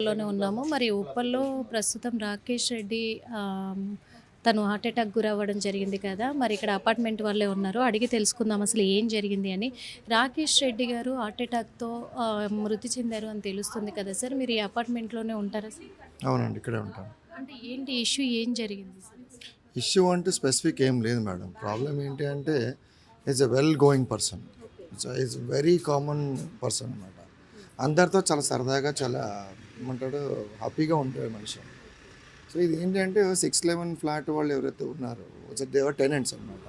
లోనే ఉన్నాము. మరి ఉప్పల్లో ప్రస్తుతం రాకేష్ రెడ్డి తను హార్ట్ అటాక్ గురవ్వడం జరిగింది కదా! మరి ఇక్కడ అపార్ట్‌మెంట్ వాళ్ళే ఉన్నారు. అడిగి తెలుసుకుందాం అసలు ఏం జరిగింది అని. రాకేష్ రెడ్డి గారు హార్ట్ అటాక్‌తో మృతి చెందారు అని తెలుస్తుంది కదా సార్! మీరు ఈ అపార్ట్‌మెంట్‌లోనే ఉంటారా సార్? అవునండి. ఇక్కడే ఉంటాను. అంటే ఏంటి ఇష్యూ ఏం జరిగింది సార్? ఇష్యూ అంటే స్పెసిఫిక్ ఏం లేదు మేడం. ప్రాబ్లమ్ ఏంటి అంటే is a well going person. Is very common person అనమాట. అందరితో చాలా సరదాగా చాలా ఏమంటాడు హ్యాపీగా ఉంటాడు మనిషి. సో ఇది ఏంటంటే 611 ఫ్లాట్ వాళ్ళు ఎవరైతే ఉన్నారో దేవర్ టెనెంట్స్ అనమాట.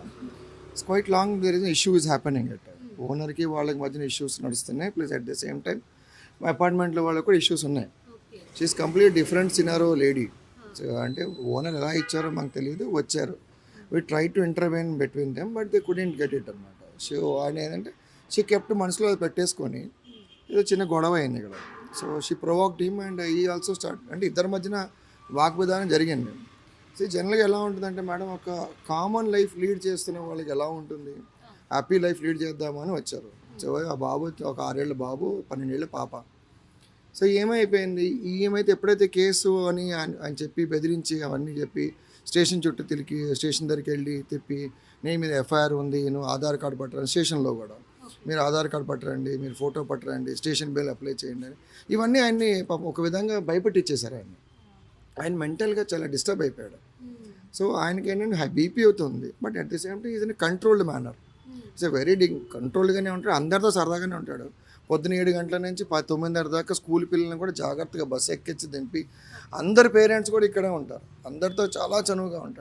It's quite long there is issue is happening at ఓనర్కి వాళ్ళకి మధ్యన ఇష్యూస్ నడుస్తున్నాయి. Plus at the same time మా అపార్ట్మెంట్లో వాళ్ళకి కూడా ఇష్యూస్ ఉన్నాయి. She's complete different scenario lady. So అంటే ఓనర్ ఎలా ఇచ్చారో మాకు తెలియదు, వచ్చారు. We try to intervene between them but they couldn't get it అనమాట. సో ఆయన ఏంటంటే షీ కెప్ట్ మనసులో అది పెట్టేసుకొని ఏదో చిన్న గొడవ అయింది ఇక్కడ. So she provoked him and ఈ ఆల్సో స్టార్ట్ అంటే ఇద్దరి మధ్యన వాగ్విధానం జరిగింది. సో జనరల్గా ఎలా ఉంటుందంటే మేడం ఒక కామన్ లైఫ్ లీడ్ చేస్తున్న వాళ్ళకి ఎలా ఉంటుంది, హ్యాపీ లైఫ్ లీడ్ చేద్దామని వచ్చారు. సో ఆ బాబు ఒక 6 ఏళ్ళ బాబు, 12 ఏళ్ళ పాప. సో ఏమైపోయింది, ఏమైతే ఎప్పుడైతే కేసు అని అని చెప్పి బెదిరించి అవన్నీ చెప్పి స్టేషన్ చుట్టూ తిరిగి స్టేషన్ దగ్గరికి వెళ్ళి తిప్పి నీ మీద ఎఫ్ఐఆర్ ఉంది, నువ్వు ఆధార్ కార్డు పట్టరండి, స్టేషన్లో కూడా మీరు ఆధార్ కార్డు పట్టరండి, మీరు ఫోటో పట్టరండి, స్టేషన్ బిల్ అప్లై చేయండి అని ఇవన్నీ ఆయన్ని పాపం ఒక విధంగా భయపెట్టించేశారు ఆయన్ని. ఆయన మెంటల్గా చాలా డిస్టర్బ్ అయిపోయాడు. సో ఆయనకి ఏంటంటే బీపీ అవుతుంది, but at the same time is in controlled manner. It's very కంట్రోల్డ్గానే ఉంటాడు, అందరితో సరదాగానే ఉంటాడు. పొద్దున 7 గంటల నుంచి 9:30 దాకా స్కూల్ పిల్లల్ని కూడా జాగ్రత్తగా బస్సు ఎక్కించి దింపి అందరి పేరెంట్స్ కూడా ఇక్కడే ఉంటారు, అందరితో చాలా చనువుగా ఉంటాడు.